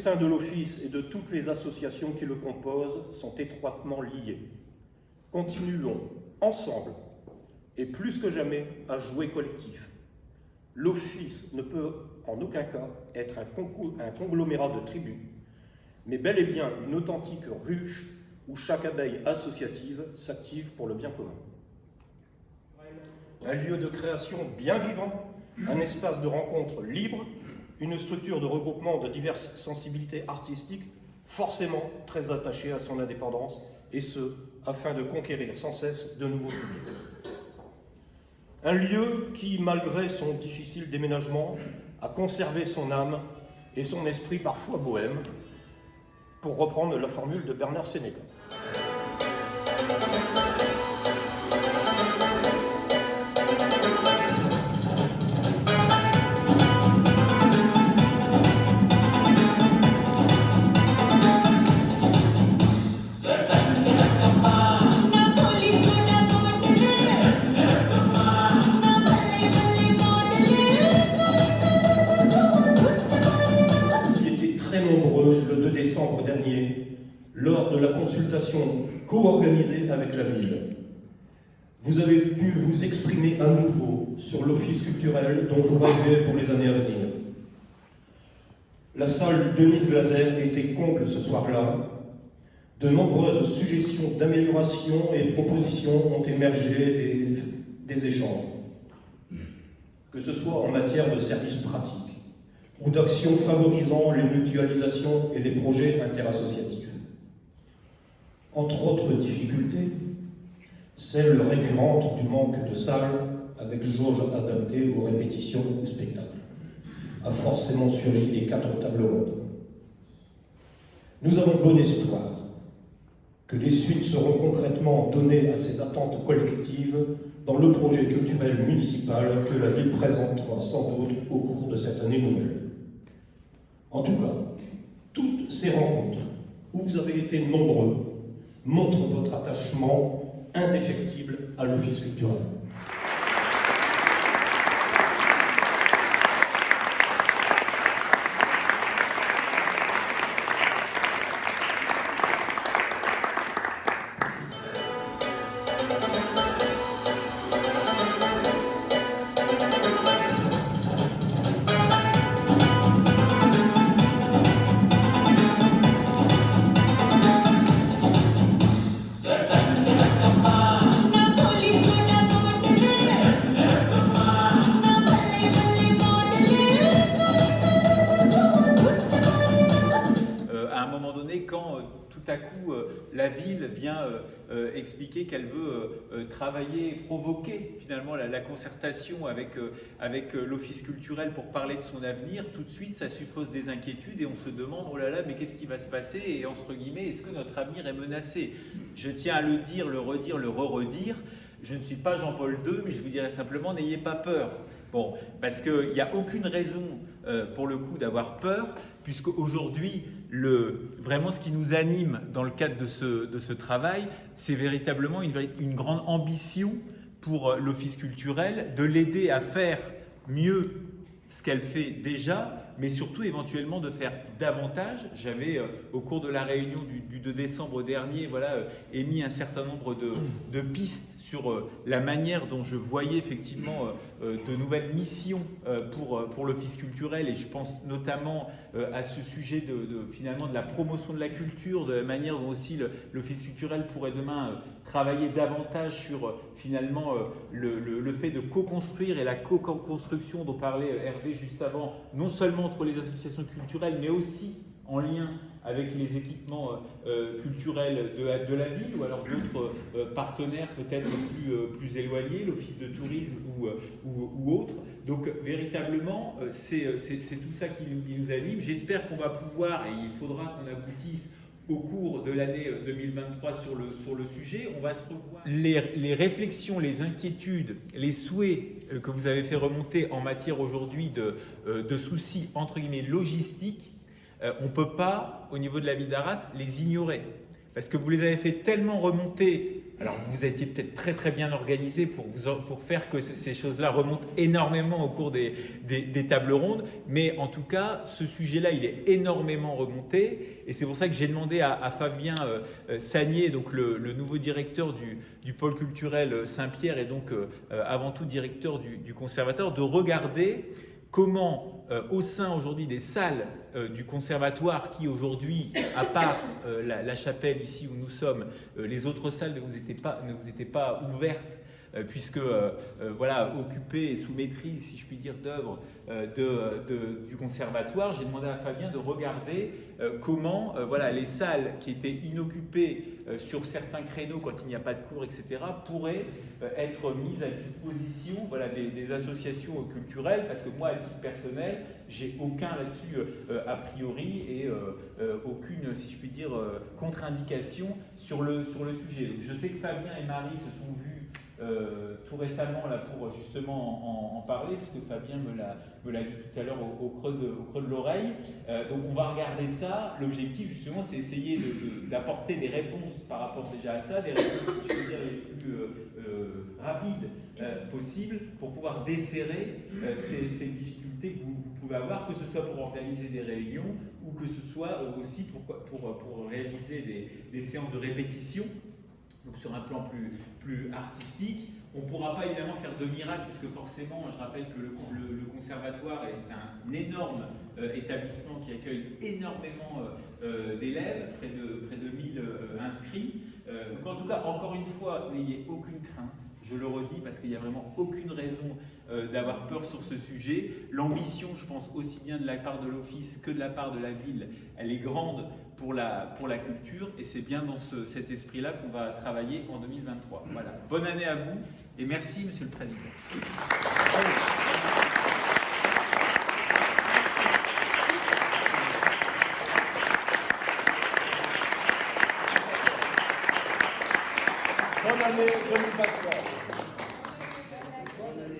destin de l'Office et de toutes les associations qui le composent sont étroitement liés. Continuons, ensemble, et plus que jamais, à jouer collectif. L'Office ne peut en aucun cas être un conglomérat de tribus, mais bel et bien une authentique ruche où chaque abeille associative s'active pour le bien commun. Un lieu de création bien vivant, un espace de rencontre libre, une structure de regroupement de diverses sensibilités artistiques, forcément très attachée à son indépendance, et ce, afin de conquérir sans cesse de nouveaux publics. Un lieu qui, malgré son difficile déménagement, a conservé son âme et son esprit parfois bohème, pour reprendre la formule de Bernard Sénéca. Lors de la consultation co-organisée avec la ville. Vous avez pu vous exprimer à nouveau sur l'office culturel dont vous rêvez pour les années à venir. La salle Denise Glaser était comble ce soir-là. De nombreuses suggestions d'amélioration et propositions ont émergé des échanges. Que ce soit en matière de services pratiques ou d'actions favorisant les mutualisations et les projets interassociatifs. Entre autres difficultés, celle récurrente du manque de salles avec jauge adaptée aux répétitions ou spectacles a forcément surgi des 4 tables rondes. Nous avons bon espoir que les suites seront concrètement données à ces attentes collectives dans le projet culturel municipal que la ville présentera sans doute au cours de cette année nouvelle. En tout cas, toutes ces rencontres où vous avez été nombreux montre votre attachement indéfectible à l'Office culturel. La ville vient expliquer qu'elle veut travailler, provoquer finalement la concertation avec l'Office culturel pour parler de son avenir. Tout de suite, ça suppose des inquiétudes et on se demande, oh là là, mais qu'est-ce qui va se passer? Et entre guillemets, est-ce que notre avenir est menacé? Je tiens à le dire, le redire, le re-redire. Je ne suis pas Jean-Paul II, mais je vous dirais simplement, n'ayez pas peur. Bon, parce qu'il n'y a aucune raison pour le coup d'avoir peur, puisque aujourd'hui, vraiment ce qui nous anime dans le cadre de ce travail, c'est véritablement une grande ambition pour l'Office culturel, de l'aider à faire mieux ce qu'elle fait déjà, mais surtout éventuellement de faire davantage. J'avais, au cours de la réunion du 2 décembre dernier, émis un certain nombre de pistes sur la manière dont je voyais effectivement de nouvelles missions pour l'Office culturel, et je pense notamment à ce sujet finalement de la promotion de la culture, de la manière dont aussi l'Office culturel pourrait demain travailler davantage sur finalement le fait de co-construire et la co-construction dont parlait Hervé juste avant, non seulement entre les associations culturelles, mais aussi en lien avec les équipements culturels de la ville ou alors d'autres partenaires peut-être plus éloignés, l'office de tourisme ou autres. Donc véritablement, c'est tout ça qui nous anime. J'espère qu'on va pouvoir, et il faudra qu'on aboutisse au cours de l'année 2023 sur le sujet. On va se revoir. Les réflexions, les inquiétudes, les souhaits que vous avez fait remonter en matière aujourd'hui de soucis entre guillemets logistiques, on ne peut pas, au niveau de la ville d'Arras, les ignorer. parce que vous les avez fait tellement remonter. Alors vous étiez peut-être très bien organisé pour faire que ces choses-là remontent énormément au cours des tables rondes, mais en tout cas, ce sujet-là, il est énormément remonté, et c'est pour ça que j'ai demandé à Fabien Sagnier, donc le nouveau directeur du pôle culturel Saint-Pierre, et donc avant tout directeur du conservatoire, de regarder comment, au sein aujourd'hui des salles du conservatoire, qui aujourd'hui, à part la chapelle ici où nous sommes, les autres salles ne vous étaient pas ouvertes, puisque voilà, occupées et sous maîtrise, si je puis dire, d'œuvres du conservatoire, j'ai demandé à Fabien de regarder comment voilà, les salles qui étaient inoccupées sur certains créneaux quand il n'y a pas de cours, etc., pourraient être mises à disposition voilà, des associations culturelles, parce que moi, à titre personnel, j'ai aucun là-dessus a priori et aucune, si je puis dire, contre-indication sur le sujet. Donc, je sais que Fabien et Marie se sont vus tout récemment là, pour justement en parler, puisque Fabien me l'a dit tout à l'heure au creux de l'oreille. Donc on va regarder ça. L'objectif justement, c'est essayer d'apporter des réponses par rapport déjà à ça, des réponses, si je veux dire, les plus rapides possibles, pour pouvoir desserrer ces difficultés que vous pouvez avoir, que ce soit pour organiser des réunions ou que ce soit aussi pour réaliser des séances de répétition. Donc sur un plan plus artistique. On ne pourra pas évidemment faire de miracle, puisque forcément, je rappelle que le conservatoire est un énorme établissement qui accueille énormément d'élèves, près de 1000 inscrits. Donc en tout cas, encore une fois, n'ayez aucune crainte. Je le redis parce qu'il n'y a vraiment aucune raison d'avoir peur sur ce sujet. L'ambition, je pense, aussi bien de la part de l'Office que de la part de la ville, elle est grande pour la culture, et c'est bien dans cet esprit-là qu'on va travailler en 2023. Voilà. Bonne année à vous et merci, Monsieur le Président. Bonne année 2023. Bonne année.